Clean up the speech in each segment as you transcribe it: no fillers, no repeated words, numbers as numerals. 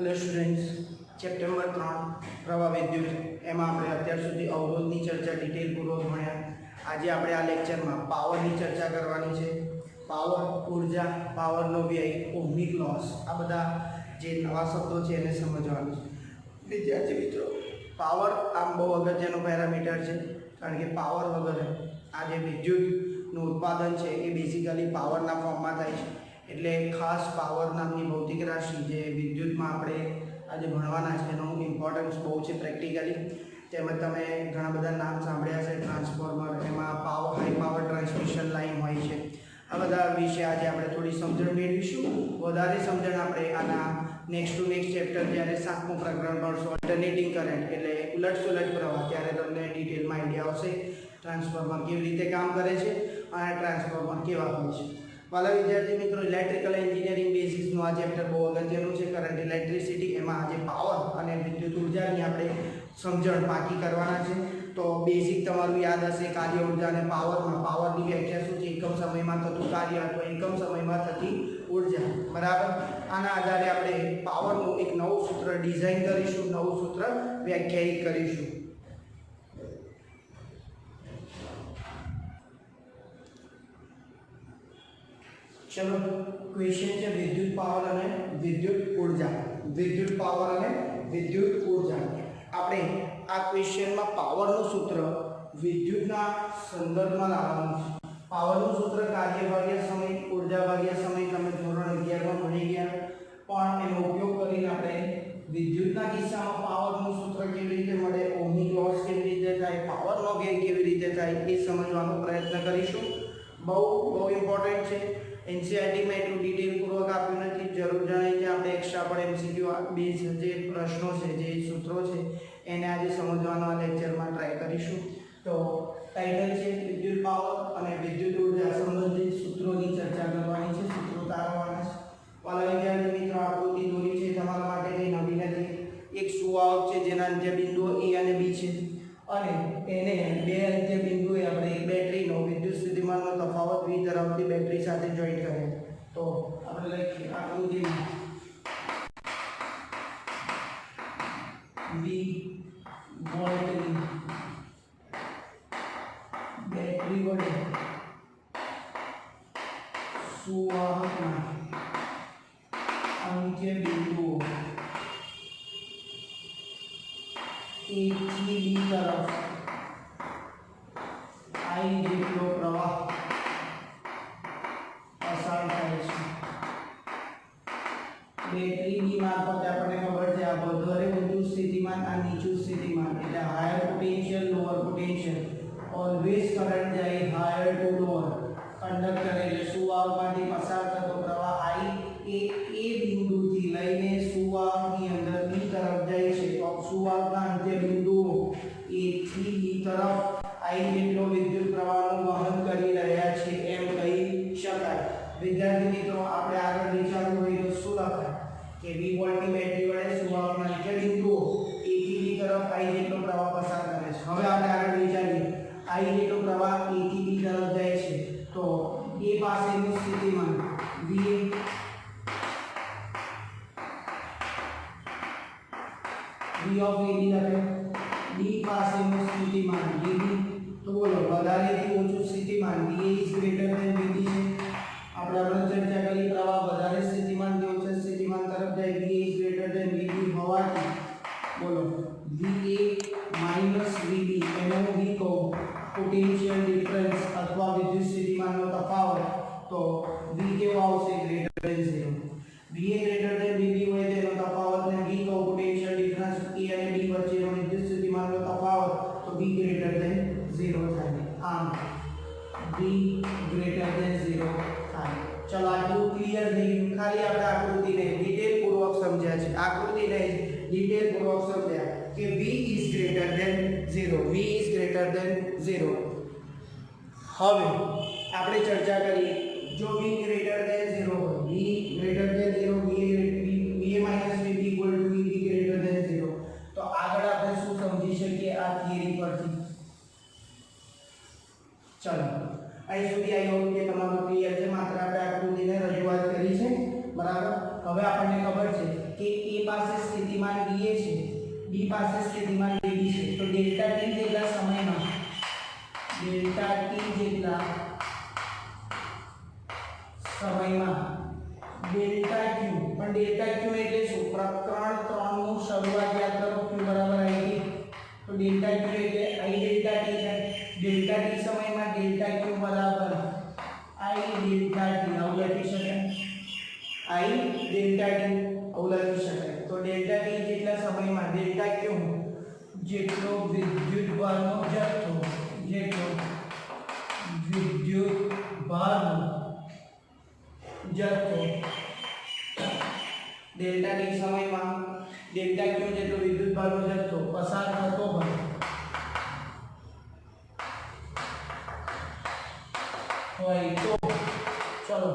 Hello students, chapter number 3 प्रवाह विद्युत M આપણે અત્યાર સુધી અવરોધની ચર્ચા ડિટેલપૂર્વક ભણ્યા। આજે આપણે આ લેક્ચરમાં પાવરની ચર્ચા કરવાની છે। પાવર, ઉર્જા, પાવરનો વ્યય, ઓહમિક લોસ, આ બધા જે નવા શબ્દો છે એને સમજવાનું છે। વિદ્યાર્થી મિત્રો, પાવર આમ બહુ અગત્યનું પેરામીટર છે, કારણ કે પાવર વગર આ જે વિદ્યુતનું ઉત્પાદન છે એ બેઝિકલી પાવરના ફોર્મમાં થાય છે। એટલે ખાસ પાવર નામની ભૌતિક રાશિ જે વિદ્યુતમાં આપણે આજે ભણવાના છે એનું ઇમ્પોર્ટન્સ બહુ છે પ્રેક્ટિકલી। તેમજ તમે ઘણા બધા નામ સાંભળ્યા છે, ટ્રાન્સફોર્મર, એમાં હાઈ પાવર ટ્રાન્સમિશન લાઇન હોય છે। આ બધા વિશે આજે આપણે થોડી સમજણ મેળવીશું। વધારે સમજણ આપણે આના નેક્સ્ટ ટુ નેક્સ્ટ ચેપ્ટર જ્યારે 7મું પ્રકરણ ભણશું, ઓલ્ટરનેટિંગ કરંટ એટલે ઉલટ પ્રવાહ, ત્યારે તમને ડિટેલમાં આઈડિયા આવશે ટ્રાન્સફોર્મર કેવી રીતે કામ કરે છે અને ટ્રાન્સફોર્મર કેવા હોય છે। વાલા વિદ્યાર્થી મિત્રો, ઇલેક્ટ્રિકલ એન્જિનિયરિંગ બેઝિસનું આ ચેપ્ટર બહુ અગત્યનું છે। કરંટ, ઇલેક્ટ્રિસિટી, એમાં આજે પાવર અને વિદ્યુત ઉર્જાની આપણે સમજણ પાકી કરવાના છે। તો બેઝિક તમારું યાદ હશે, કાર્ય ઉર્જા અને પાવરમાં પાવરની વ્યાખ્યા શું છે? એકમ સમયમાં થતું કાર્ય અથવા એકમ સમયમાં થતી ઉર્જા, બરાબર। આના આધારે આપણે પાવરનું એક નવું સૂત્ર ડિઝાઇન કરીશું, નવું સૂત્ર વ્યાખ્યાયિત કરીશું। चलो, क्वेश्चन है विद्युत पावर અને વિદ્યુત ઉર્જા। વિદ્યુત પાવર અને વિદ્યુત ઉર્જા, આપણે આ ક્વેશ્ચનમાં પાવરનું સૂત્ર વિદ્યુતના સંદર્ભમાં લાવવાનું છે। પાવરનું સૂત્ર કાર્ય ભાગ્યા સમય, ઉર્જા ભાગ્યા સમય તમે ધોરણ 11માં ભણી ગયા, પણ એનો ઉપયોગ કરીને આપણે વિદ્યુતના કિસ્સામાં પાવરનું સૂત્ર કેવી રીતે મળે, ઓહમિક લોસ કેવી રીતે થાય, પાવરનો વ્યય કેવી રીતે થાય એ સમજવાનો પ્રયત્ન કરીશું। બહુ ઇમ્પોર્ટન્ટ છે। एनसीईआरटी में એટલું ડિટેલપૂર્વક આપ્યું નથી, જરૂર જણાય છે આપણે એક્સ્ટ્રા પણ એમસીક્યુ બેઝ જે પ્રશ્નો છે, જે સૂત્રો છે એને આજે સમજવાનો આ લેક્ચરમાં ટ્રાય કરીશું। તો ટાઇટલ છે વિદ્યુત પાવર અને વિદ્યુત ઉર્જા સંબંધિત સૂત્રોની ચર્ચા કરવાની છે, સૂત્રો તારવવાના છે। વાલા વિદ્યાર્થી મિત્રો, આકૃતિ દોરી છે તમારા માટે કઈ નવી નથી। એક સુવાહક છે જેના અંત્ય બિંદુઓ A અને B છે, અને એને બે અંત્ય બિંદુએ આપણે એક બેટરીનો વિદ્યુત સ્થિતિમાનનો તફાવત V ધરાવતી બેટરી સાથે જોઈન્ટ કરે। તો આપણે લખીએ આકૃતિમાં V વોલ્ટની બેટરી વડે સુવાહકના અંત્ય બિંદુઓ A થી B તરફ I જેટલો પ્રવાહ પસાર થાય છે। બેટરીની મારફતે આપણને ખબર છે આ વધારે ઊંચું સ્થિતિમાન, આ નીચું સ્થિતિમાન, એટલે higher potential lower potential, always current જાય હાયર ટુ લોઅર। કંડક્ટર એટલે સુવાહકમાંથી પસાર થતો પ્રવાહ I એ બિંદુથી લઈને સુવાહકની અંદર B તરફ જાય છે। તો સુવાહકના અંત્ય બિંદુઓ A થી B તરફ I જેટલો વિદ્યુત પ્રવાહનું વહન કરી રહ્યા છે એમ કહી શકાય। વિદ્યાર્થી મિત્રો, આપણે આગળ વિચારવું હોય તો શું લખાય કે V વોલ્ટની બેટરી વડે સુવાહકના અંત્ય બિંદુઓ A થી B તરફ I જેટલો પ્રવાહ પસાર કરે છે। હવે આપણે આગળ વિચારીએ, I જેટલો પ્રવાહ A થી B તરફ જાય છે, તો A પાસેનું સ્થિતિમાન V of AB લખે, B પાસેનું સ્થિતિમાન VB, તો બોલો વધારેથી ઓછું સ્થિતિમાન VA is greater than VB છે। આપણે આગળ ચર્ચા કરી, પ્રવાહ વધારે સ્થિતિમાનથી ઓછા સ્થિતિમાન તરફ જાય, VA is greater than VB હોવાથી બોલો VA minus VB, એનો V કહું પોટેન્શિયલ ડિફરન્સ અથવા વિદ્યુત સ્થિતિમાનનો તફાવત, તો V કેવો આવશે? Greater than 0। VA greater than VB હોય તેનો તફાવતને V કહું પોટેન્શિયલ ડિફરન્સ A અને B વચ્ચેનો વિદ્યુત સ્થિતિમાનનો તફાવત, તો V ગ્રેટર ધેન 0 થાય। આમ V ગ્રેટર ધેન 0 થાય। ચલો, આટલું ક્લિયર થઈ ગયું। ખાલી આપણે આકૃતિને ડિટેલપૂર્વક સમજ્યા છે, આકૃતિને ડિટેલપૂર્વક સમજ્યા કે V is greater than 0, V is greater than 0। હવે આપણે ચર્ચા કરીએ, જો V greater than 0 હોય, V greater than 0, VA minus VB equal to VB greater than 0, તો આગળ આપણે શું સમજી શકીએ આ થિયરી પરથી? ચલો, અહીં સુધી આઈ હોપ કે તમારું ક્લિયર છે। માત્ર આપણે આકૃતિને રજૂઆત કરી છે, બરાબર। હવે આપણને ખબર છે કે A પાસે પાસે સ્થિતિમાન VA છે, B પાસે સ્થિતિમાન VB છે, તો ડેલ્ટા T જેટલા સમયમાં ડેલ્ટા T જેટલા સમયમાં ડેલ્ટા Q, પણ ડેલ્ટા Q એટલે શું? પ્રકરણ 3 નું શરૂઆત યાદ કરો, Q બરાબર I તો ડેલ્ટા Q એટલે I ડેલ્ટા T થાય. ડેલ્ટા T સમયમાં ડેલ્ટા Q બરાબર I ડેલ્ટા T આવું લખી શકાય. I ડેલ્ટા T આવું લખી શકાય. તો ડેલ્ટા T જેટલા સમયમાં ડેલ્ટા Q જેટલો વિદ્યુતભારનો જથ્થો ડેલ્ટા T સમયમાં ડેલ્ટા Q જેટલો વિદ્યુતભારનો જથ્થો પસાર થતો હોય તો ચલો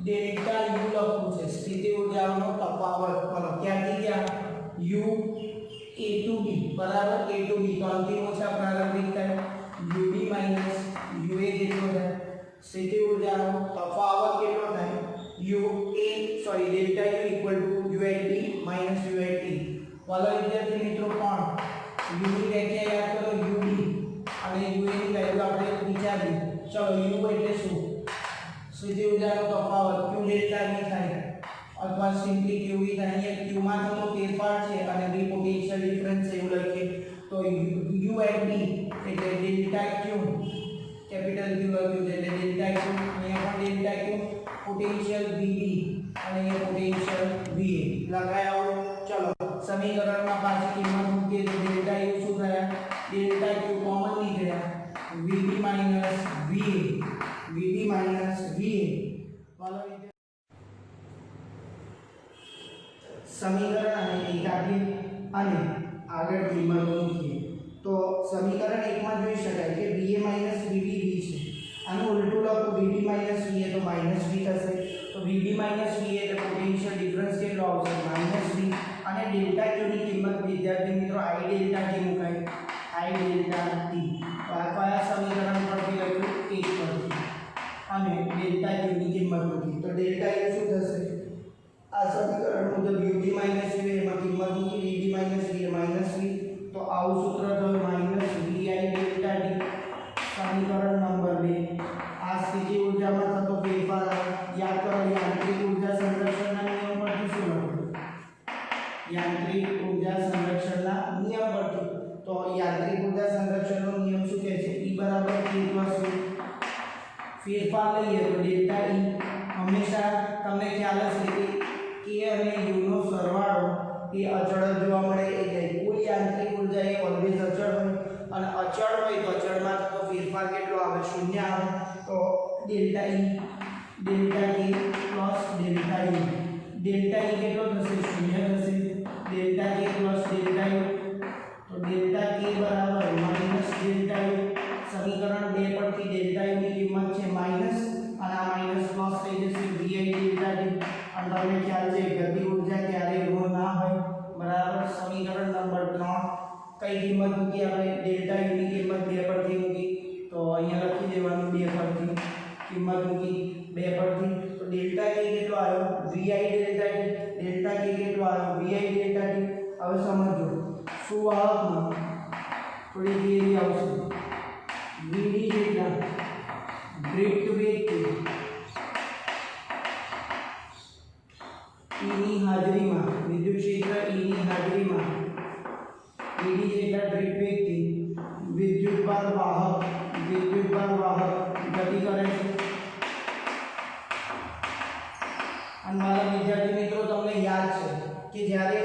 ડેલ્ટા U લખવું છે, સ્થિતિ ઊર્જાનો તફાવત. ચલો ક્યાંથી ક્યાં? U A to B બરાબર A to B, તો અંતિમ ઓછા પ્રારંભિક થાય UB માઈનસ UA જેટલો થાય. સ્થિતિ ઊર્જાનો તફાવત કેટલો થાય? Delta U equal to U at B minus U at T. વાલા વિદ્યાર્થી મિત્રો પણ U ની વ્યાખ્યા યાદ કરો, UB અને UA ની વેલ્યુ આપણે વિચારી. ચલો U એટલે શું? સ્થિતિ ઊર્જાનો તફાવત Q ડેલ્ટા V થાય અથવા સિમ્પલી QV થાય. અહીંયા Q માં થતો ફેરફાર છે અને V પોટેન્શિયલ ડિફરન્સ છે એવું લખીએ તો U at B એટલે ડેલ્ટા Q કેપિટલ Q લખ્યું છે એટલે ડેલ્ટા Q. અહીંયા પણ ડેલ્ટા Q, પોટેન્શિયલ VB અને અહીંયા પોટેન્શિયલ VA લગાયા. ચલો સમીકરણમાં પાછી કિંમત મૂકીએ તો ડેલ્ટા U શું થયા? ડેલ્ટા Q કોમન નીકળ્યા VB માઈનસ VA વાલો સમીકરણ અને એકાકી અને આગળ કિંમત મૂકીએ તો સમીકરણ 1 માં જોઈ શકાય કે VA માઈનસ VB V છે. આનું ઉલટું લખો VB માઈનસ VA તો માઈનસ V થશે. તો VB માઈનસ VA એટલે પોટેન્શિયલ ડિફરન્સ કેટલો આવશે? Minus V. અને ડેલ્ટા Q ની કિંમત વિદ્યાર્થી મિત્રો I ડેલ્ટા T મુકાય I ડેલ્ટા T. તો આ કયા સમીકરણ પરથી લખ્યું? 1 પરથી. અને ડેલ્ટા Q ની કિંમત મૂકી તો ડેલ્ટા U શું થશે? આ સમીકરણ મુજબ UB માઈનસ VA માં કિંમત મૂકી VB minus VA minus V. તો આવું સૂત્ર થયું માઈનસ VI ડેલ્ટા T. સમીકરણ નંબર 2. આ સ્થિતિ ઊર્જામાં થતો ફેરફાર યાદ કરો, યાંત્રિક ઊર્જા સંરક્ષણના નિયમ પરથી શું લખ્યું? યાંત્રિક ઊર્જા સંરક્ષણના નિયમ પરથી. તો યાંત્રિક ઊર્જા સંરક્ષણનો નિયમ શું કહે છે? E બરાબર K પ્લસ U. ફેરફાર લઈએ તો ડેલ્ટા E હંમેશા તમને ખ્યાલ હશે કે K અને U નો સરવાળો એ અચળ જ જોવા મળે. એટલે કુલ યાંત્રિક ઊર્જા એ ઓલવેઝ અચળ હોય અને અચળ હોય તો અચળમાં થતો ફેરફાર કેટલો આવે? 0 આવે. તો delta E delta K plus delta U. Delta E કેટલો થશે? 0 થશે. Delta K plus delta U તો ડેલ્ટા K બરાબર માઈનસ ડેલ્ટા U. સમીકરણ 2 પરથી ડેલ્ટા U ની કિંમત છે માઈનસ અને આ માઈનસ પ્લસ થઈ જશે VI ડેલ્ટા T. અને તમને ખ્યાલ છે ગતિ ઊર્જા ક્યારેય ઋણ ના હોય બરાબર. સમીકરણ નંબર 3 કઈ કિંમત મૂકી આપણે? ડેલ્ટા U ની કિંમત 2 પરથી મૂકી તો અહીંયા લખી દેવાનું 2 પરથી કિંમત મૂકી 2 પરથી. તો ડેલ્ટા K કેટલો આવ્યો? VI delta T. Delta K કેટલો આવ્યો? VI delta T. હવે સમજો સુવાહકમાં થોડી થિયરી આવશે. VD જેટલા ડ્રિફ્ટ વેગથી E ની હાજરીમાં વિદ્યુત ક્ષેત્ર E ની હાજરીમાં VD જેટલા ડ્રિફ્ટ વેગથી વિદ્યુતભાર વાહક ગતિ કરે છે. અને મારા વિદ્યાર્થી મિત્રો તમને યાદ છે કે જ્યારે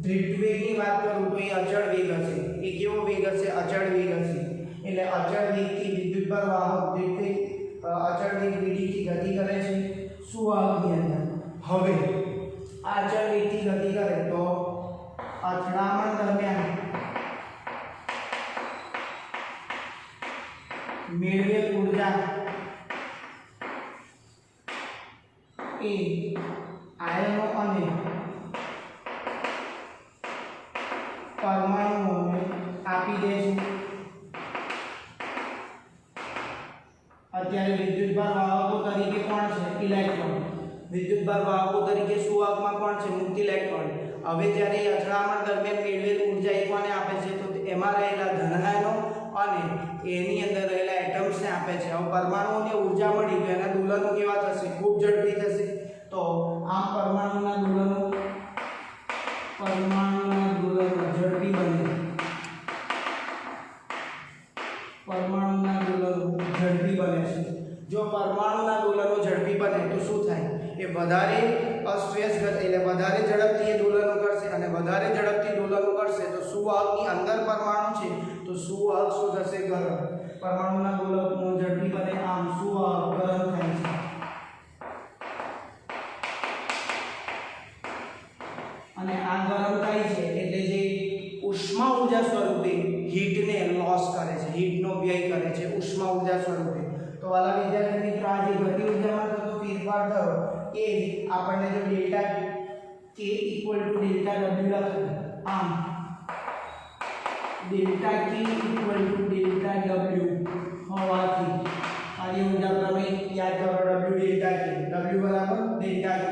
ડ્રિફ્ટ વેગની વાત કરું તો એ અચળ વેગ હશે. એ કેવો વેગ હશે? અચળ વેગ હશે. એટલે અચળ વેગથી વિદ્યુતભાર વાહક ડ્રિફ્ટ વેગ અચળ વેગ VD થી ગતિ કરે છે સુવાહકની અંદર. હવે આ અચળ વેગથી ગતિ કરે તો અથડામણ દરમિયાન મેળવેલ ઊર્જા એ આયનો અને પરમાણુઓને આપી દે છે. અત્યારે વિદ્યુતભાર વાહકો તરીકે કોણ છે? ઇલેક્ટ્રોન. વિદ્યુતભાર વાહકો તરીકે સુવાહકમાં કોણ છે? મુક્ત ઇલેક્ટ્રોન. હવે જ્યારે અથડામણ દરમિયાન મેળવેલ ઉર્જા એ કોને આપે છે તો એમાં રહેલા ધનાયનો અને એની અંદર રહેલા એટમ્સને આપે છે. હવે પરમાણુઓને ઉર્જા મળી તો એના દોલનો કેવા થશે? ખૂબ ઝડપી થશે. તો આમ પરમાણુના દોલનો ઝડપી બને. પરમાણુના દોલનો ઝડપી બને છે. જો પરમાણુના દોલનો ઝડપી બને તો શું થાય? એ વધારે અસ્ટ્રેસ એટલે વધારે ઝડપથી એ દોલનો કરશે અને વધારે ઝડપથી દોલનો કરશે તો સુવાહકની અંદર પરમાણુ છે તો સુવાહક શું થશે? ગરમ. પરમાણુના દોલનો ઝડપી બને આમ સુવાહક ગરમ થાય છે. અને આ ગરમ થાય છે એટલે જે ઉષ્મા ઉર્જા સ્વરૂપે હીટને લોસ કરે છે, હીટનો વ્યય કરે છે ઉષ્મા ઉર્જા સ્વરૂપે. તો વાલા વિદ્યાર્થી મિત્રો આ જે ગતિ ઉર્જામાં થતો ફેરફાર થયો એ આપણને જો ડેલ્ટા K = ડેલ્ટા W લખે આમ ડેલ્ટા K = ડેલ્ટા W હોવાથી કાર્ય ઉર્જા પ્રમેય યાદ કરો. W ડેલ્ટા K, W બરાબર ડેલ્ટા K.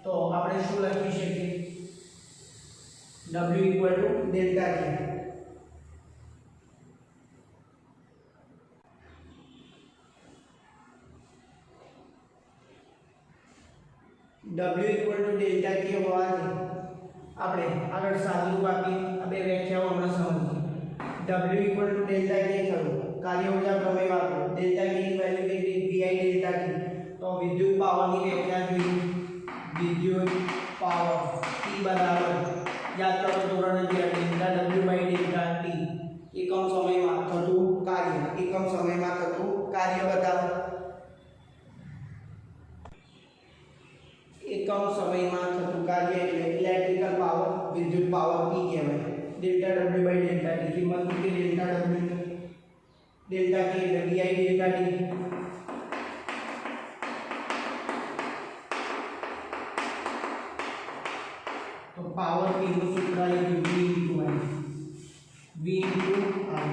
તો આપણે શું લખી શકીએ? W = delta K. W = delta K હોવાથી આપણે આગળ સાદું રૂપ આપીએ. આ બે વ્યાખ્યાઓ હમણાં સમજીએ. W = ડેલ્ટા K થયું. કાર્ય ઉર્જા પ્રમેય વાપરો. ડેલ્ટા K ની વેલ્યુ કેટલી? VI delta T. તો વિદ્યુત પાવરની વ્યાખ્યા જોઈએ. વિદ્યુત પાવર P બરાબર યાદ કરો ધોરણ 11 ડેલ્ટા W ડેલ્ટા T. એકમ સમયમાં થતું કાર્ય. એકમ સમયમાં થતું કાર્ય બતાવો. એકમ સમયમાં થતું કાર્ય એટલે ઇલેક્ટ્રિકલ પાવર, વિદ્યુત પાવર P કહેવાય. ડેલ્ટા W ડેલ્ટા T કિંમત મૂકી ડેલ્ટા W ડેલ્ટા K એટલે VI ડેલ્ટા T. તો પાવર P નું સૂત્ર આવ્યું V × I.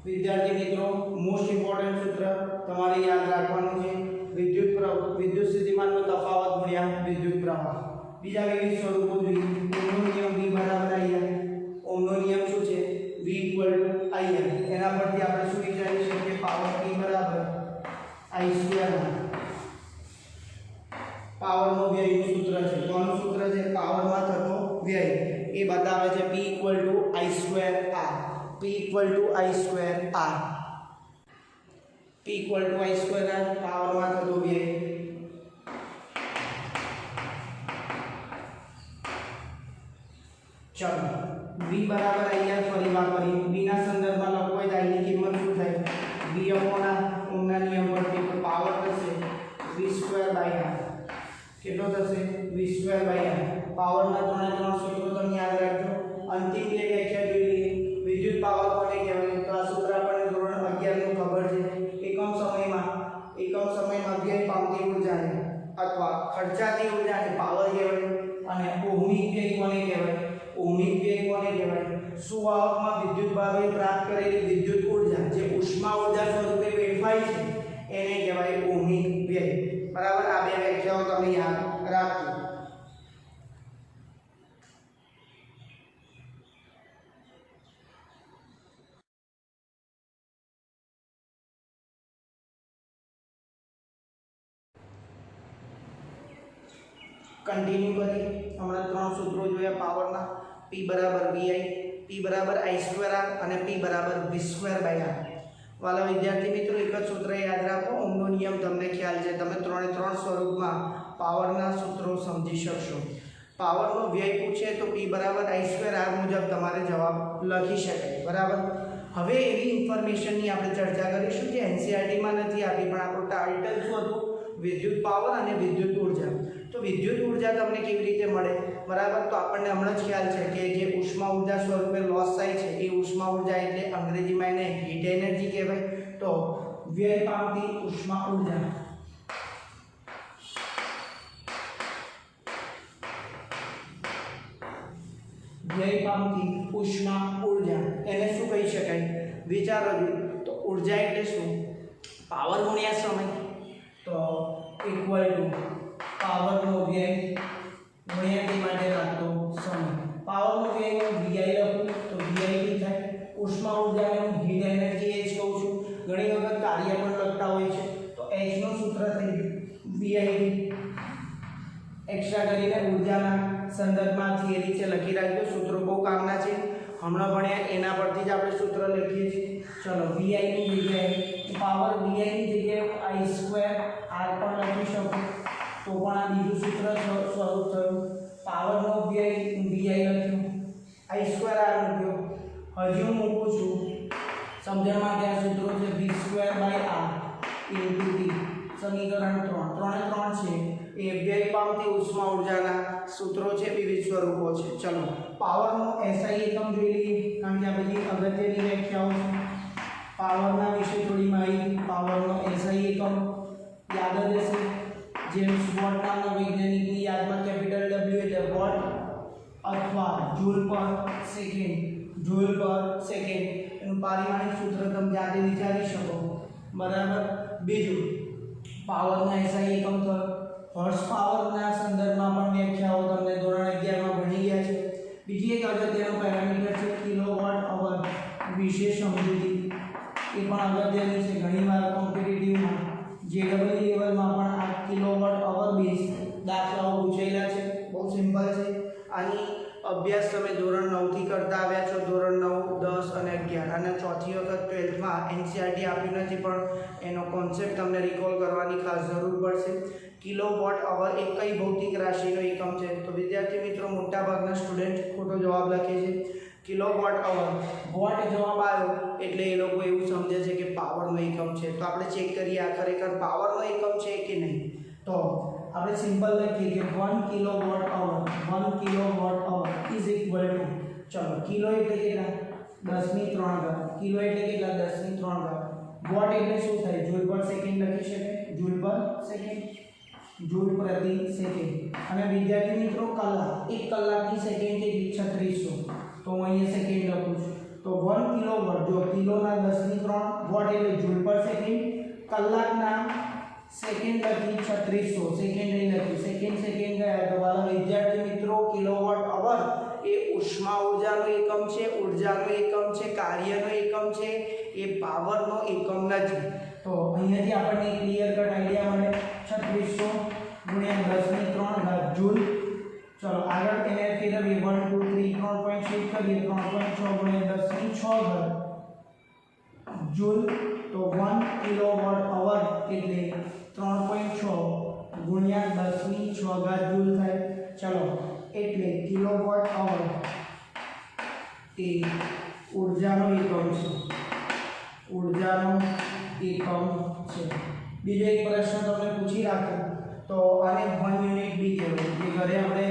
વિદ્યાર્થી મિત્રો મોસ્ટ ઇમ્પોર્ટન્ટ સૂત્ર તમારે યાદ રાખવાનું છે. વિદ્યુત સ્થિતિમાનનો તફાવત ગુણ્યા વિદ્યુત પ્રવાહ. બીજા વિવિધ સ્વરૂપો જોઈએ. ઓહમનો નિયમ V બરાબર IR. ઓહમનો નિયમ શું છે? V = IR. એના પરથી આપણે શું વિચારી શકીએ? પાવર P બરાબર I²R. પાવરનો વ્યયનું સૂત્ર છે. કોનું સૂત્ર છે? પાવરમાં થતો વ્યય. એ બતાવે છે P = I²R. P = I²R. P = I²R પાવરમાં થતો વ્યય. ચલો V બરાબર IR ફરી વાપરીએ. V ના સંદર્ભમાં લખો હોય તો I ની કિંમત શું થાય? V ઓહમના નિયમ પરથી તો પાવર થશે V²/R. કેટલો થશે? V²/R. પાવરના ત્રણ સૂત્રો તમે યાદ રાખજો. અંતિમ બે વ્યાખ્યા જોઈ લઈએ. વિદ્યુત પાવર કોને કહેવાય? તો આ સૂત્ર આપણને ધોરણ 11 નું ખબર છે. એકમ સમયમાં વ્યય પામતી ઉર્જાને અથવા ખર્ચાતી ઉર્જાને પાવર કહેવાય. અને ઓહમિક વ્યય કોને કહેવાય? ઓહમિક વ્યય કોને કહેવાય? સુવાહકમાં વિદ્યુત ભાવે પ્રાપ્ત કરેલી વિદ્યુત ઉર્જા જે ઉષ્મા ઉર્જા સ્વરૂપે વેડફાય છે એને કહેવાય ઓહમિક વ્યય. બરાબર. આ બે વ્યાખ્યાઓ તમે યાદ રાખજો. કન્ટિન્યુ કરી હમણાં ત્રણ સૂત્રો જોયા પાવરના. P બરાબર VI, P બરાબર I²R અને P બરાબર V²/R. વાલા વિદ્યાર્થી મિત્રો એક જ સૂત્ર યાદ રાખો. ઓહમનો નિયમ તમને ખ્યાલ છે. તમે ત્રણે ત્રણ સ્વરૂપમાં પાવરના સૂત્રો સમજી શકશો. પાવરનો વ્યય પૂછે તો P બરાબર I²R મુજબ તમારે જવાબ લખી શકાય. બરાબર. હવે એવી ઇન્ફોર્મેશનની આપણે ચર્ચા કરીશું જે NCERTમાં નથી આપી પણ આપણું ટાઇટલ શું હતું? વિદ્યુત પાવર અને વિદ્યુત ઉર્જા. તો વિદ્યુત ઉર્જા તમને કેવી રીતે મળે? બરાબર. તો આપણને હમણાં જ ખ્યાલ છે કે જે ઉષ્મા ઉર્જા સ્વરૂપે લોસ થાય છે એ ઉષ્મા ઉર્જા એટલે અંગ્રેજીમાં એને હીટ એનર્જી કહેવાય. તો વ્યય પામતી ઉષ્મા ઉર્જા એને શું કહી શકાય? વિચારો. તો ઉર્જા એટલે શું? પાવર ગુણ્યા સમય. તો ઇક્વલ ટુ પાવરનો વ્યય ગુણ્યા તે માટે લાગતો સમય. પાવરનો વ્યય હું VI લખું તો VIT થાય. ઉષ્મા ઉર્જાને હું હીટ એનર્જી H કહું છું. ઘણી વખત કાર્ય પણ લખતા હોય છે તો H નું સૂત્ર થઈ ગયું VIT. એક્સ્ટ્રા કરીને ઉર્જાના સંદર્ભમાં થિયરી છે લખી રાખજો. સૂત્રો બહુ કામના છે, હમણાં ભણ્યા એના પરથી જ આપણે સૂત્ર લખીએ છીએ. ચલો VI ની જગ્યાએ પાવર VI ની જગ્યાએ I² R પણ લખી શકું તો પણ આ બીજું સૂત્ર સ્વરૂપ થયું. પાવરનો વ્યય VI લખ્યું, I² R મૂક્યો. હજી હું મૂકું છું સમજણ માટે આ સૂત્રો છે V²/R × T. સમીકરણ 3 છે એ વ્યય પામતી ઉષ્મા ઉર્જાના સૂત્રો છે, વિવિધ સ્વરૂપો છે. ચલો પાવરનો SI એકમ જોઈ લઈએ કારણ કે આ બધી અગત્યની વ્યાખ્યાઓ છે. પાવરના વિશે થોડી માહિતી. પાવરનો SI એકમ યાદ જ હશે. જેમ્સ વોટ નામના વૈજ્ઞાનિકની યાદમાં કેપિટલ W એટલે વોટ અથવા જૂલ પર સેકન્ડ. જૂલ પર સેકન્ડ એનું પારિમાણિક સૂત્ર તમે જાતે વિચારી શકો. બરાબર. બીજું પાવરનો SI એકમ તો હોર્સ પાવરના સંદર્ભમાં પણ વ્યાખ્યાઓ તમને ધોરણ 11 માં ભણી ગયા છે. બીજી એક અગત્યનો પેરામીટર છે કિલોવોટ અવર. વિશેષ સમજૂતી એ પણ અગત્યની છે. ઘણીવાર કોમ્પિટિટિવમાં JEE લેવલમાં પણ આ કિલોવોટ અવર બેઝ દાખલાઓ પૂછાયેલા છે. બહુ સિમ્પલ છે. આની અભ્યાસ તમે ધોરણ 9 થી કરતા આવ્યા છો. ધોરણ 9, 10 અને 11 અને ચોથી વખત 12th માં NCERT આપ્યું નથી પણ એનો કોન્સેપ્ટ તમને રિકોલ કરવાની ખાસ જરૂર પડશે. કિલોવોટ અવર એ કઈ ભૌતિક રાશિનો એકમ છે? તો વિદ્યાર્થી મિત્રો મોટાભાગના સ્ટુડન્ટ ખોટો જવાબ લખે છે. કિલોવોટ અવર વોટ જવાબ આવ્યો એટલે એ લોકો એવું સમજે છે કે પાવરનો એકમ છે. તો આપણે ચેક કરીએ આ ખરેખર પાવરનો એકમ છે કે નહીં. તો આપણે સિમ્પલ લખીએ કે 1 kilowatt hour 1 kilowatt hour is equal to, ચલો કિલો એટલે કેટલા? 10^3 ઘાત. કિલો એટલે કેટલા? 10^3 ઘાત. વોટ એટલે શું થાય? જૂલ પર સેકન્ડ લખી શકાય. જૂલ પર સેકન્ડ, જૂલ પ્રતિ સેકન્ડ. અને વિદ્યાર્થી મિત્રો કલાક, 1 કલાકની સેકન્ડ કેટલી? 3600. તો હું અહીંયા સેકન્ડ લખું છું. તો 1 કિલોવોટ, જો કિલોના 10^3 વોટ એટલે જૂલ પર સેકન્ડ, કલાકના સેકન્ડ લખી 3600. સેકન્ડ નહીં લખી, સેકન્ડ ગયા. તો વાલા વિદ્યાર્થી મિત્રો કિલોવોટ અવર એ ઉષ્મા ઉર્જાનો એકમ છે, ઉર્જાનો એકમ છે, કાર્યનો એકમ છે, એ પાવરનો એકમ નથી. તો અહીંયાથી આપણને ક્લિયર કટ આઈડિયા મળે. 3600 ગુણ્યા 10^3 ઘાત જૂલ. ચલો આગળ એને ફેરવીએ. 1 2 3 3 પોઈન્ટ શીટ કરીએ. 3.6 ગુણ્યા 10^6 ઘાત જૂલ. તો 1 કિલોવોટ અવર એટલે 3.6 ગુણ્યા 10^6 ઘાત જૂલ થાય. ચલો એટલે કિલોવોટ અવર એ ઉર્જાનો એકમ છે, ઉર્જાનો એકમ છે. બીજો એક પ્રશ્ન તમને પૂછી રાખું તો આને 1 યુનિટ બી કહેવાય. જે ઘરે આપણે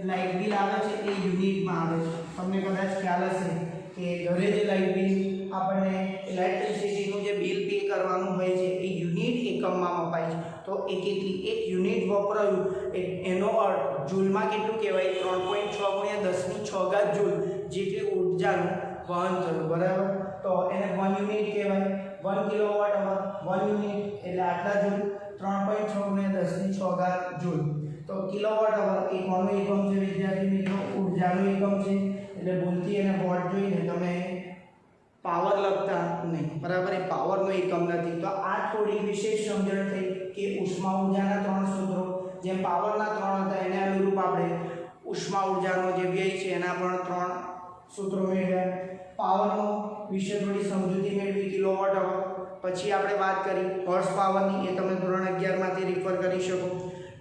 લાઇટ બિલ આવે છે એ યુનિટમાં આવે છે. તમને કદાચ ખ્યાલ હશે કે ઘરે જે લાઇટ બિલ આપણને ઇલેક્ટ્રિસિટીનું જે બિલ પે કરવાનું હોય છે એ યુનિટ એકમમાં મપાય છે. તો એ કેટલી? 1 યુનિટ વપરાયું એનો અર્થ જૂલમાં કેટલું કહેવાય? 3.6 ગુણ્યા 10^6 ઘાત જૂલ જેટલી ઉર્જાનું વહન થયું. બરાબર. તો એને 1 યુનિટ કહેવાય. 1 કિલોવોટ અવર 1 યુનિટ એટલે આટલા જૂલ. 3.6 ગુણ્યા 10^6 ઘાત જૂલ. તો કિલોવોટ અવર એ કોનો એકમ છે વિદ્યાર્થી મિત્રો? ઉર્જાનો એકમ છે. એટલે ભૂલથી એને વોટ જોઈને તમે પાવર લખતા નહીં. બરાબર. એ પાવરનો એકમ નથી. તો આ થોડી વિશેષ સમજણ થઈ કે ઉષ્મા ઉર્જાના 3 સૂત્રો, જેમ પાવરના 3 હતા એને અનુરૂપ આપણે ઉષ્મા ઉર્જાનો જે વ્યય છે એના પણ 3 સૂત્રો મેળવ્યા. પાવરનો વિશે થોડી સમજૂતી મેળવી, કિલોવોટ અવર. પછી આપણે વાત કરી હોર્સ પાવરની, એ તમે ધોરણ 11 માંથી રિફર કરી શકો.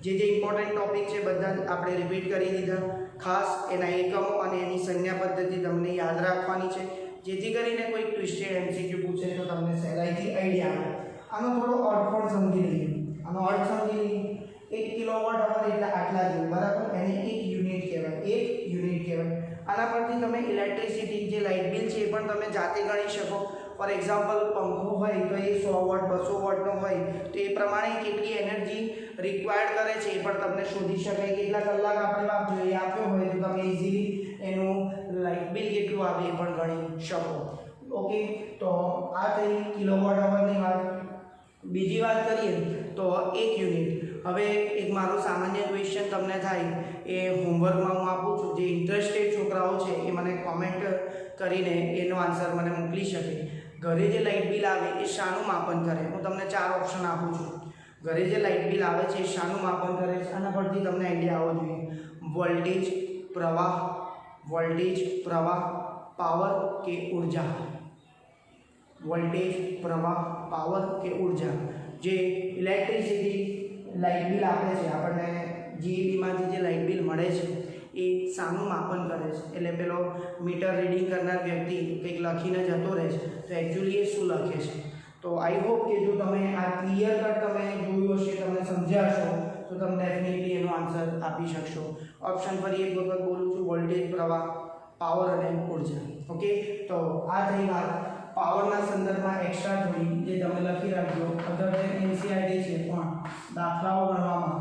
જે ઇમ્પોર્ટન્ટ ટોપિક છે બધા આપણે રિપીટ કરી દીધા. ખાસ એના એકમો અને એની સંજ્ઞા પદ્ધતિ તમને યાદ રાખવાની છે, જેથી કરીને કોઈ ટ્વિસ્ટેડ MCQ પૂછે તો તમને સહેલાઈથી આઈડિયા આવે. આનો થોડો અર્થ પણ સમજી લઈએ. આનો અર્થ સમજી લઈએ. 1 કિલોવોટ અવર એટલે આટલા જૂલ. બરાબર. એને 1 યુનિટ કહેવાય. 1 યુનિટ કહેવાય. આના પરથી તમે ઇલેક્ટ્રિસિટી જે લાઇટ બિલ છે એ પણ તમે જાતે ગણી શકો. ફોર એક્ઝામ્પલ પંખો હોય તો એ 100 વોટ 200 વોટનો હોય તો એ પ્રમાણે કેટલી એનર્જી રિક્વાયર્ડ કરે છે એ પણ તમને શોધી શકાય. કેટલા કલાક આપણે વાપર્યો એ આપ્યો હોય તો તમે ઇઝીલી એનું લાઇટ બિલ કેટલું આવે એ પણ ગણી શકો. ઓકે. તો આ થઈ કિલોવોટ અવરની વાત. બીજી વાત કરીએ તો 1 યુનિટ. હવે એક મારો સામાન્ય ક્વેશ્ચન તમને થાય એ હોમવર્કમાં હું આપું છું, જે ઇન્ટરેસ્ટેડ છોકરાઓ છે એ મને કોમેન્ટ કરીને એનો આન્સર મને મોકલી શકે. ઘરે જે લાઇટ બિલ આવે એ શાનું માપન કરે? હું તમને 4 ઓપ્શન આપું છું. ઘરે જે લાઇટ બિલ આવે છે એ શાનું માપન કરે છે? આના પરથી તમને આઈડિયા આવવો જોઈએ. વોલ્ટેજ, પ્રવાહ, પાવર કે ઉર્જા? વોલ્ટેજ, પ્રવાહ, પાવર કે ઉર્જા? જે ઇલેક્ટ્રિસિટી લાઇટ બિલ આપે છે આપણને, જીઈબીમાંથી જે લાઇટ બિલ મળે છે એ શાનું માપન કરે છે? એટલે પેલો મીટર રીડિંગ કરનાર વ્યક્તિ કંઈક લખીને જતો રહે છે, તો એકચ્યુઅલી એ શું લખે છે? તો આઈ હોપ કે જો તમે આ ક્લિયર કટ તમે જોયું હશે, તમે સમજ્યા હશો, તો તમે ડેફિનેટલી એનો આન્સર આપી શકશો. ઓપ્શન ફરી એક વખત બોલું છું: વોલ્ટેજ, પ્રવાહ, પાવર અને ઉર્જા. ઓકે, તો આ થઈ વાત પાવરના સંદર્ભમાં એક્સ્ટ્રા થોડી જે તમે લખી રાખજો. અધર દેન એનસીઆરટી છે પણ દાખલાઓ ગણવામાં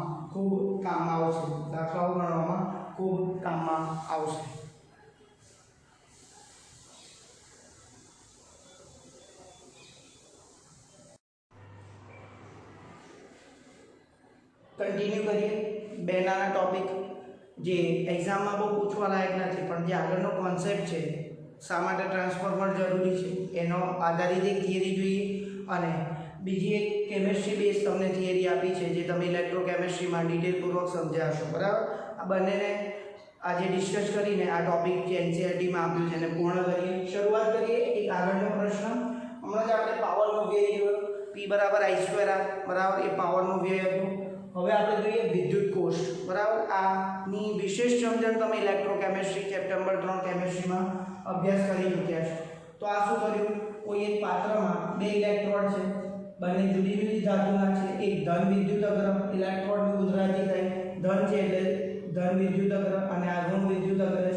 ખૂબ કામમાં આવશે. કન્ટિન્યુ કરીએ બે નાના ટોપિક જે એક્ઝામમાં બહુ પૂછવા લાયક નથી, પણ જે આગળનો કોન્સેપ્ટ છે, શા માટે ટ્રાન્સફોર્મર જરૂરી છે એનો આધારિત એક થિયરી જોઈએ, અને બીજી એક કેમેસ્ટ્રી બેઝ તમને થિયરી આપી છે જે તમે ઇલેક્ટ્રોકેમિસ્ટ્રીમાં ડિટેલપૂર્વક સમજ્યા હશો. બરાબર, આ બંનેને આજે ડિસ્કસ કરીને આ ટોપિક જે એનસીઆરટીમાં આપ્યું છે એને પૂર્ણ કરીએ. શરૂઆત કરીએ એક આગળનો પ્રશ્ન. હમણાં જ આપણે પાવરનો વ્યય જોયો, P = I²R, બરાબર, એ પાવરનો વ્યય હતો. હવે આપણે જોઈએ વિદ્યુત કોષ. બરાબર, આની વિશેષ સમજણ તમે ઇલેક્ટ્રોકેમિસ્ટ્રી ચેપ્ટર નંબર 3 કેમિસ્ટ્રીમાં અભ્યાસ કરી ચૂક્યા છો. તો આ શું કર્યું? કોઈ એક પાત્રમાં 2 ઇલેક્ટ્રોડ છે, બંને જુદી જુદી ધાતુના છે. એક ધન વિદ્યુત અગ્ર, ઇલેક્ટ્રોડની ગુજરાતી થાય ધન છે એટલે ધન વિદ્યુત અગ્ર, અને આ ઋણ વિદ્યુત અગ્ર છે.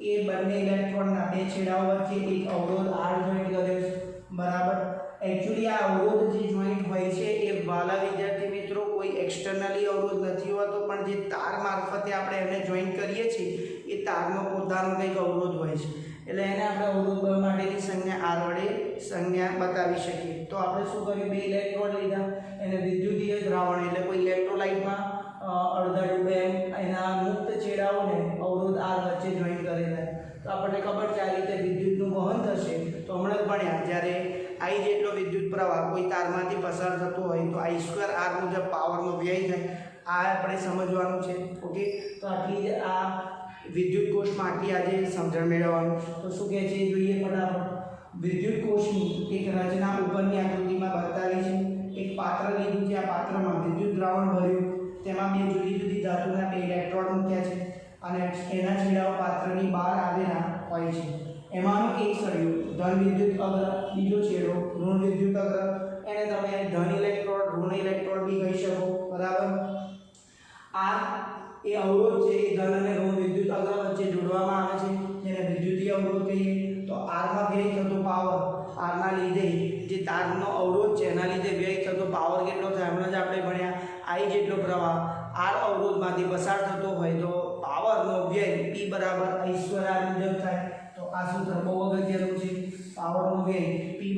એ બંને ઇલેક્ટ્રોડના 2 છેડાઓ વચ્ચે એક અવરોધ R જોઈન્ટ કર્યો છે. બરાબર, એકચ્યુઅલી આ અવરોધ જે જોઈન્ટ હોય છે એ વાલા વિદ્યાર્થી મિત્રો કોઈ એક્સટર્નલી અવરોધ નથી હોતો, પણ જે તાર મારફતે આપણે એને જોઈન્ટ કરીએ છીએ એ તારનો પોતાનો કંઈક અવરોધ હોય છે. એટલે એને આપણે અવરોધ માટેની સંજ્ઞા R વડે સંજ્ઞા બતાવી શકીએ. તો આપણે શું કર્યું? 2 ઇલેક્ટ્રોડ લીધા, એને વિદ્યુતીય દ્રાવણ એટલે કોઈ ઇલેક્ટ્રોલાઇટમાં અડધા ડૂબે એના મુક્ત છેડાઓને અવરોધ R વચ્ચે જોઈન્ટ કરેલા. તો આપણને ખબર છે આ રીતે વિદ્યુતનું વહન થશે. તો હમણાં જ ભણ્યા, જ્યારે I જેટલો વિદ્યુત પ્રવાહ કોઈ તારમાંથી પસાર થતો હોય તો I²R મુજબ પાવરનો વ્યય થાય. આ આપણે સમજવાનું છે. ઓકે, તો આટલી જ આ વિદ્યુત કોષમાં આટલી આજે સમજણ મેળવવાનું. તો શું કહે છે જોઈએ ફટાફટ. વિદ્યુત કોષની એક રચના ઉપરની આકૃતિમાં બતાવી છે. એક પાત્ર લીધું છે, આ પાત્રમાં વિદ્યુત દ્રાવણ ભર્યું, તેમાં 2 જુદી જુદી ધાતુના 2 ઇલેક્ટ્રોડ મૂક્યા છે, અને એના છેડાઓ પાત્રની બહાર આવેલા હોય છે. એમાંનો એક સળિયો ધન વિદ્યુત અગ્ર, બીજો છેડો ઋણ વિદ્યુત અગ્ર. એને તમે ધન ઇલેક્ટ્રોડ, ઋણ ઇલેક્ટ્રોડ બી કહી શકો. બરાબર, આ એ અવરોધ છે એ ધન અને ઋણ વિદ્યુત અગ્ર વચ્ચે જોડવામાં આવે છે, જેને વિદ્યુતીય અવરોધ કહીએ. તો R માં વ્યય થતો પાવર, R ના લીધે જે તારનો અવરોધ છે એના લીધે વ્યય થતો પાવર કેટલો થાય? હમણાં જ આપણે ભણ્યા I જેટલો પ્રવાહ R અવરોધમાંથી પસાર થતો હોય તો પાવરનો વ્યય P = I²R મુજબ થાય. તો આ સૂત્ર બહુ અગત્યનું છે. પાવરનો વ્યય P =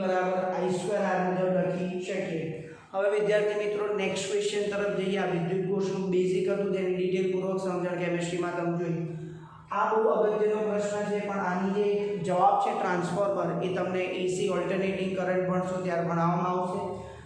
I²R મુજબ લખી શકીએ. હવે વિદ્યાર્થી મિત્રો નેક્સ્ટ ક્વેશ્ચન તરફ જઈએ. આ વિદ્યુત કોષનું બેઝિક હતું, જેની ડિટેલપૂર્વક સમજણ કેમિસ્ટ્રીમાં તમે જોઈ. આ બહુ અગત્યનો પ્રશ્ન છે, પણ આની જે જવાબ છે ટ્રાન્સફોર્મર, એ તમને AC ઓલ્ટરનેટિંગ કરંટ ભણશો ત્યારે ભણાવવામાં આવશે.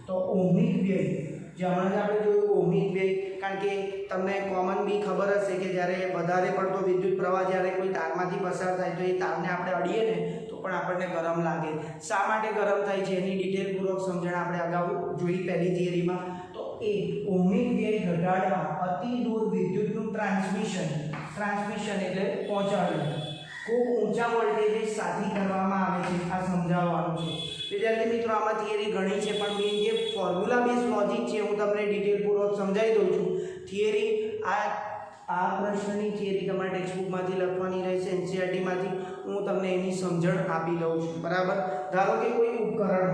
તો ઓહમિક વ્યય, જે હમણાં જ આપણે જોયું ઓહમિક વ્યય, કારણ કે તમને કોમન બી ખબર હશે કે જ્યારે વધારે પડતો વિદ્યુત પ્રવાહ જ્યારે કોઈ તારમાંથી પસાર થાય તો એ તારને આપણે અડીએ ને તો પણ આપણને ગરમ લાગે. શા માટે ગરમ થાય છે એની ડિટેલપૂર્વક સમજણ આપણે અગાઉ જોઈ પહેલી થિયરીમાં. તો એ ઓહમિક વ્યય ઘટાડવા અતિ દૂર વિદ્યુતનું ટ્રાન્સમિશન એટલે પહોંચાડવું ખૂબ ઊંચા વોલ્ટેજે સાથે કરવામાં આવે છે. આ સમજાવવાનું છે વિદ્યાર્થી મિત્રો. આમાં થિયરી ઘણી છે, પણ મેઇન જે ફોર્મ્યુલા બેઝ લોજિક છે હું તમને ડિટેલપૂર્વક સમજાવી દઉં છું. થિયરી આ પ્રશ્નની થિયરી તમારે ટેક્સ્ટબુકમાંથી લખવાની રહેશે, એનસીઆરટીમાંથી. હું તમને એની સમજણ આપી દઉં છું. બરાબર, ધારો કે કોઈ ઉપકરણ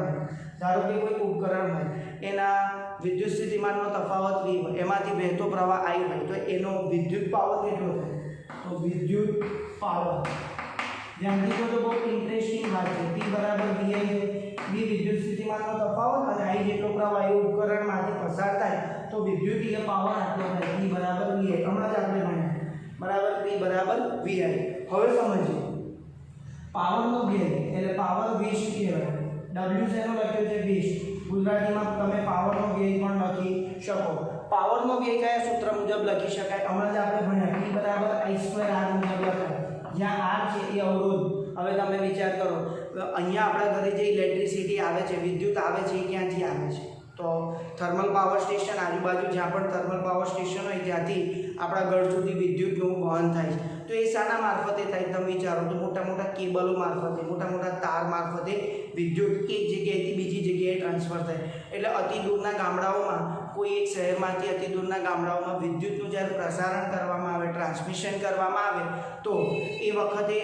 હોય, એના વિદ્યુત સ્થિતિમાનનો તફાવત V હોય, એમાંથી વહેતો પ્રવાહ I હોય, તો એનો વિદ્યુત પાવર કેટલો થાય? તો વિદ્યુત પાવર ધ્યાનથી જો તો બહુ ઇન્ટરેસ્ટિંગ વાત છે. P = VI છે, V વિદ્યુત સ્થિતિમાનનો તફાવત અને I જેટલો પ્રવાહ એ ઉપકરણમાંથી પસાર થાય તો વિદ્યુતીય પાવર આટલો થાય P બરાબર VI હમણાં જ આપણે ભણ્યા બરાબર P બરાબર VI હવે સમજીએ પાવરનો વ્યય એટલે પાવર વેસ્ટ કહેવાય W શેનો લખ્યો છે વેસ્ટ ગુજરાતીમાં તમે પાવરનો વ્યય પણ લખી શકો પાવરનો વ્યય કયા સૂત્ર મુજબ લખી શકાય હમણાં જ આપણે ભણ્યા P બરાબર I2R મુજબ લખાય જ્યાં R છે એ અવરોધ હવે તમે વિચાર કરો અહીંયા આપણા ઘરે જે ઇલેક્ટ્રિસિટી આવે છે વિદ્યુત આવે છે એ ક્યાંથી આવે છે તો થર્મલ પાવર સ્ટેશન આજુબાજુ જ્યાં પણ થર્મલ પાવર સ્ટેશન હોય ત્યાંથી આપણા ઘર સુધી વિદ્યુતનું વહન થાય છે તો એ શાના મારફતે થાય તમે વિચારો તો મોટા મોટા કેબલો મારફતે મોટા તાર મારફતે વિદ્યુત એક જગ્યાએથી બીજી જગ્યાએ ટ્રાન્સફર થાય એટલે અતિ દૂરના ગામડાઓમાં કોઈ એક શહેરમાંથી અતિ દૂરના ગામડાઓમાં વિદ્યુતનું જ્યારે પ્રસારણ કરવામાં આવે ટ્રાન્સમિશન કરવામાં આવે તો એ વખતે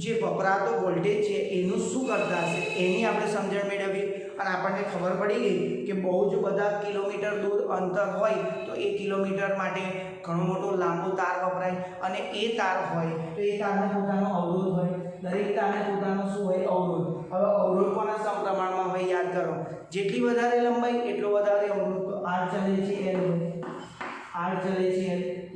જે વપરાતો વોલ્ટેજ છે એનું શું કરતા હશે એની આપણે સમજણ મેળવી અને આપણને ખબર પડી ગઈ કે બહુ જ બધા કિલોમીટર દૂર અંતર હોય તો એ કિલોમીટર માટે ઘણો મોટો લાંબો તાર વપરાય અને એ તાર હોય તો એ તારને પોતાનો અવરોધ હોય દરેક તારને પોતાનો શું હોય અવરોધ હવે અવરોધ કોના સમપ્રમાણમાં હોય યાદ કરો જેટલી વધારે લંબાઈ એટલો વધારે અવરોધ તો R ચલે છે L R ચલે છે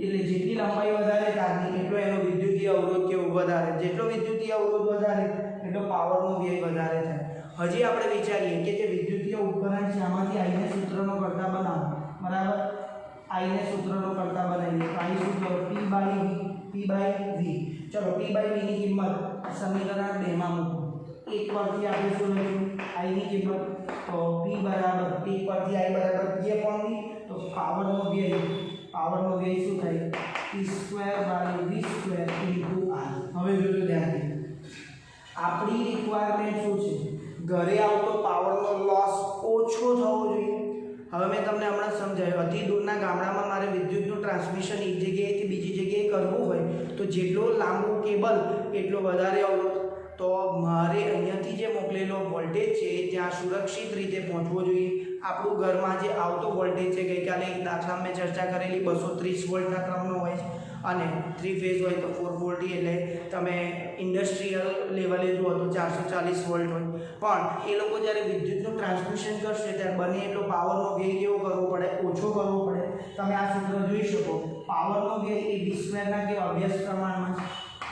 એટલે જેટલી લંબાઈ વધારે તારની એટલો એનો વિદ્યુતીય અવરોધ કેવો વધારે જેટલો વિદ્યુતીય અવરોધ વધારે એટલો પાવરનો વ્યય વધારે થાય હજી આપણે વિચારીએ કે જે વિદ્યુતીય ઉપકરણ છે આમાંથી આઈને સૂત્રનો કરતા બનાવો બરાબર આઈને સૂત્રનો કરતા બનાવીએ તો આઈ સૂત્ર P/V ચલો P/V ની કિંમત સમીકરણ 2 માં મૂકો એક પરથી આપણે શું લખ્યું આઈની કિંમત તો P બરાબર 1 પરથી I બરાબર P/V તો પાવરનો વ્યય શું થાય P²/V² × R હવે જોજો ધ્યાનથી આપણી રિક્વાયરમેન્ટ શું છે ઘરે આવતો પાવરનો લોસ ઓછો થવો જોઈએ હવે મેં તમને હમણાં સમજાવ્યું અતિ દૂરના ગામડામાં મારે વિદ્યુતનું ટ્રાન્સમિશન એક જગ્યાએથી બીજી જગ્યાએ કરવું હોય તો જેટલો લાંબો કેબલ એટલો વધારે અવરોધ તો મારે અહીંયાથી જે મોકલેલો વોલ્ટેજ છે ત્યાં સુરક્ષિત રીતે પહોંચવો જોઈએ આપણું ઘરમાં જે આવતો વોલ્ટેજ છે ગઈકાલે એક દાખલા મેં ચર્ચા કરેલી 230 વોલ્ટના ક્રમનો હોય છે અને 3 ફેઝ હોય તો 440 એટલે તમે ઇન્ડસ્ટ્રીયલ લેવલે જુઓ તો 440 વોલ્ટ હોય પણ એ લોકો જ્યારે વિદ્યુતનું ટ્રાન્સમિશન કરશે ત્યારે બને એટલો પાવરનો વ્યય કેવો કરવો પડે ઓછો કરવો પડે તમે આ સૂત્ર જોઈ શકો પાવરનો વ્યય એ V² ના કેવા અભ્યાસ પ્રમાણમાં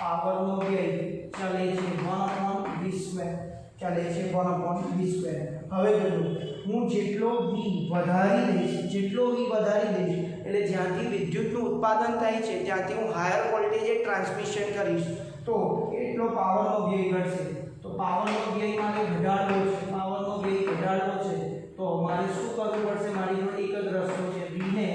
પાવરનો વ્યય ચલે છે 1/V² ચલે છે 1/V². હવે જોજો હું જેટલો V વધારી દઈશ એટલે જ્યાંથી વિદ્યુતનું ઉત્પાદન થાય છે ત્યાંથી હું હાયર વોલ્ટેજે ટ્રાન્સમિશન કરીશ તો એટલો પાવરનો વ્યય ઘટશે તો પાવરનો વ્યય મારે ઘટાડવો છે તો મારે શું કરવું પડશે મારી જોડે એક જ રસ્તો છે V ને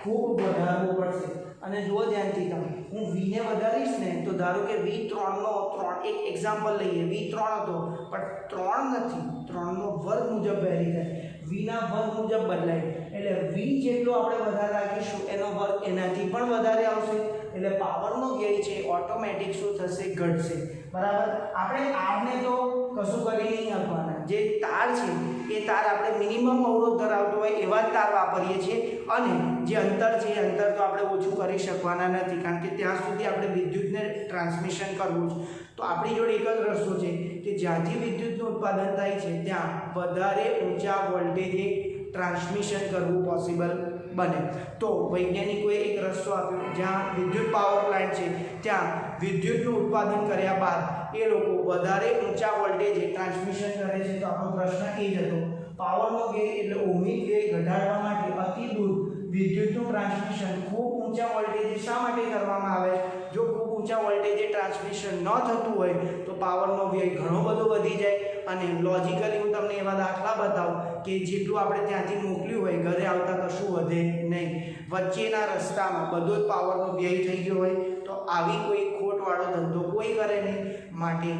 ખૂબ વધારવો પડશે અને જુઓ ધ્યાનથી તમે હું V ને વધારીશ ને તો ધારો કે V3 નો 3 એક એક્ઝામ્પલ લઈએ V3 હતો પણ 3 નથી 3 નો વર્ગ મુજબ વેરી થાય V ના વર્ગ મુજબ બદલાય એટલે V જેટલો આપણે વધારે રાખીશું એનો વર્ગ એનાથી પણ વધારે આવશે એટલે પાવરનો વ્યય છે ઓટોમેટિક શું થશે ઘટશે બરાબર આપણે R ને તો કશું કરી નહીં આપવાના જે તાર છે એ તાર આપણે મિનિમમ અવરોધ ધરાવતો હોય એવા જ તાર વાપરીએ છીએ અને જે અંતર છે એ અંતર તો આપણે ઓછું કરી શકવાના નથી કારણ કે ત્યાં સુધી આપણે વિદ્યુતને ટ્રાન્સમિશન કરવું છે તો આપણી જોડે એક જ રસ્તો છે કે જ્યાંથી વિદ્યુતનું ઉત્પાદન થાય છે ત્યાં વધારે ઊંચા વોલ્ટેજે ટ્રાન્સમિશન કરવું પોસિબલ બને તો વૈજ્ઞાનિકોએ એક રસ્તો આપ્યો જ્યાં વિદ્યુત પાવર પ્લાન્ટ છે ત્યાં વિદ્યુતનું ઉત્પાદન કર્યા બાદ એ લોકો વધારે ઊંચા વોલ્ટેજે ટ્રાન્સમિશન કરે છે તો આપણો પ્રશ્ન એ જ હતો પાવરનો વ્યય એટલે ઓહમિક વ્યય ઘટાડવા માટે અતિ દૂર વિદ્યુતનું ટ્રાન્સમિશન ખૂબ ઊંચા વોલ્ટેજે શા માટે કરવામાં આવે જો ખૂબ ઊંચા વોલ્ટેજે ટ્રાન્સમિશન ન થતું હોય તો પાવરનો વ્યય ઘણો બધો વધી જાય અને લોજિકલી હું તમને એવા દાખલા બતાવું કે જેટલું આપણે ત્યાંથી મોકલ્યું હોય ઘરે આવતા કશું વધે નહીં વચ્ચેના રસ્તામાં બધો જ પાવરનો વ્યય થઈ ગયો હોય તો આવી કોઈ ખોટવાળો ધંધો કોઈ કરે નહીં માટે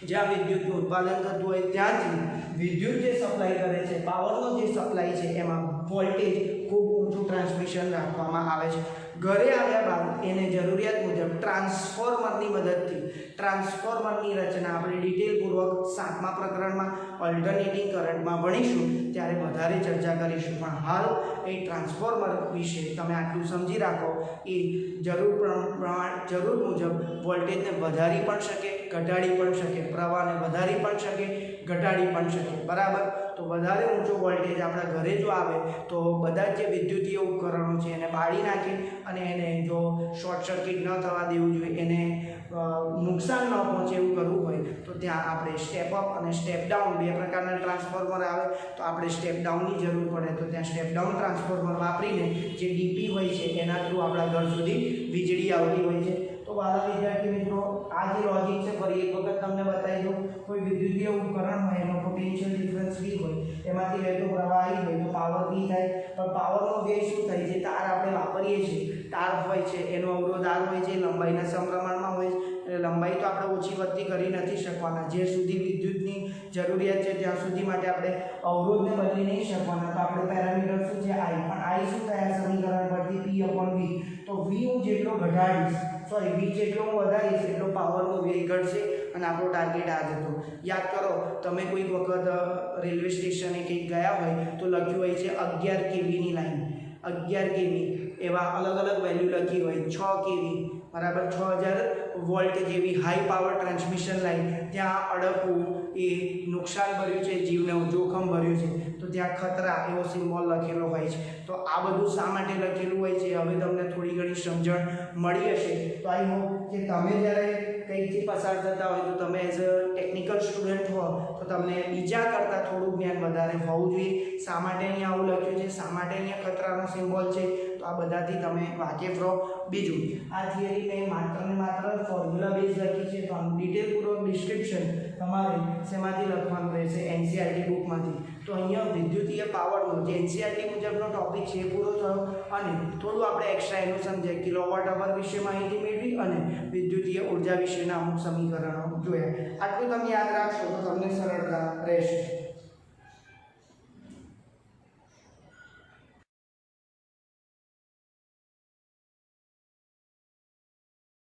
જ્યાં વિદ્યુતનું ઉત્પાદન થતું હોય ત્યાંથી વિદ્યુત જે સપ્લાય કરે છે પાવરનો જે સપ્લાય છે એમાં વોલ્ટેજ ખૂબ ઊંચું ટ્રાન્સમિશન રાખવામાં આવે છે ઘરે આવ્યા બાદ એને જરૂરિયાત મુજબ ટ્રાન્સફોર્મરની મદદથી ટ્રાન્સફોર્મરની રચના આપણે ડિટેલપૂર્વક 7મા પ્રકરણમાં ઓલ્ટરનેટિંગ કરંટમાં ભણીશું ત્યારે વધારે ચર્ચા કરીશું, પણ હાલ એ ટ્રાન્સફોર્મર વિશે તમે આટલું સમજી રાખો. એ જરૂર મુજબ વોલ્ટેજને વધારી પણ શકે, ઘટાડી પણ શકે, પ્રવાહને વધારી પણ શકે, ઘટાડી પણ શકે, બરાબર. તો વધારે ઊંચો વોલ્ટેજ આપણા ઘરે જો આવે તો બધા જ જે વિદ્યુતીય ઉપકરણો છે એને બાળી નાખે અને એને જો શોર્ટ સર્કિટ ન થવા દેવું જોઈએ, એને નુકસાન ન પહોંચે એવું કરવું હોય તો ત્યાં આપણે સ્ટેપ અપ અને સ્ટેપ ડાઉન બે પ્રકારના ટ્રાન્સફોર્મર આવે. તો આપણે સ્ટેપ ડાઉનની જરૂર પડે તો ત્યાં સ્ટેપ ડાઉન ટ્રાન્સફોર્મર વાપરીને જે ડીપી હોય છે એના થ્રુ આપણા ઘર સુધી વીજળી આવતી હોય છે. તો વાલા વિદ્યાર્થી મિત્રો, આ જે લોજિક છે ફરી એક વખત તમને બતાવી દઉં. કોઈ વિદ્યુતીય ઉપકરણ હોય એનો પોટેન્શિયલ ડિફરન્સ V હોય, એમાંથી વહેતો પ્રવાહ I હોય તો પાવર V થાય. પણ પાવરનો વ્યય શું થાય? જે તાર આપણે વાપરીએ છીએ, તાર હોય છે એનો અવરોધ R હોય છે, લંબાઈના સમપ્રમાણમાં હોય છે. એટલે લંબાઈ તો આપણે ઓછી વધતી કરી નથી શકવાના. જે સુધી વિદ્યુતની જરૂરિયાત છે ત્યાં સુધી માટે આપણે અવરોધને બદલી નહીં શકવાના. તો આપણે પેરામીટર શું છે? I. પણ I શું થાય આ સમીકરણ પરથી? P/V. તો V હું જેટલો ઘટાડીશ, V જેટલો હું વધારીશ એટલો પાવરનો વ્યય ઘટશે અને આપણો ટાર્ગેટ આ જ હતો. યાદ કરો, તમે કોઈક વખત રેલવે સ્ટેશને કંઈક ગયા હોય તો લખ્યું હોય છે 11 kVની લાઈન, 11 kV એવા અલગ અલગ વેલ્યુ લખી હોય, 6 kV બરાબર, 6000 વોલ્ટ જેવી હાઈ પાવર ટ્રાન્સમિશન લાઈન, ત્યાં અડકવું એ નુકસાન ભર્યું છે, જીવને જોખમ ભર્યું છે, તો ત્યાં ખતરા એવો સિમ્બોલ લખેલો હોય છે. તો આ બધું શા માટે લખેલું હોય છે હવે તમને થોડી ઘણી સમજણ મળી હશે. તો આઈ હોપ કે તમે જ્યારે કંઈકથી પસાર થતા હોય તો તમે એઝ અ ટેકનિકલ સ્ટુડન્ટ હો તો તમને બીજા કરતાં થોડું જ્ઞાન વધારે હોવું જોઈએ. શા માટે અહીંયા આવું લખ્યું છે, શા માટે અહીંયા ખતરાનો સિમ્બોલ છે, તો આ બધાથી તમે વાકેફ રહો. બીજું, આ થિયરી મેં માત્ર ને માત્ર ફોર્મ્યુલા બેઝ લખી છે, તો આનું ડિટેલપૂર્વક ડિસ્ક્રિપ્શન તમારે શેમાંથી લખવાનું રહેશે? એનસીઆરટી બુકમાંથી. તો અહીંયા વિદ્યુતીય પાવરનો જે એનસીઆરટી મુજબનો ટોપિક છે એ પૂરો થયો અને થોડું આપણે એક્સ્ટ્રા એનું સમજાય, કિલોવોટ અવર વિશે માહિતી મેળવી અને વિદ્યુતીય ઉર્જા વિશેના અમુક સમીકરણો જોયા. આટલું તમે યાદ રાખશો તો તમને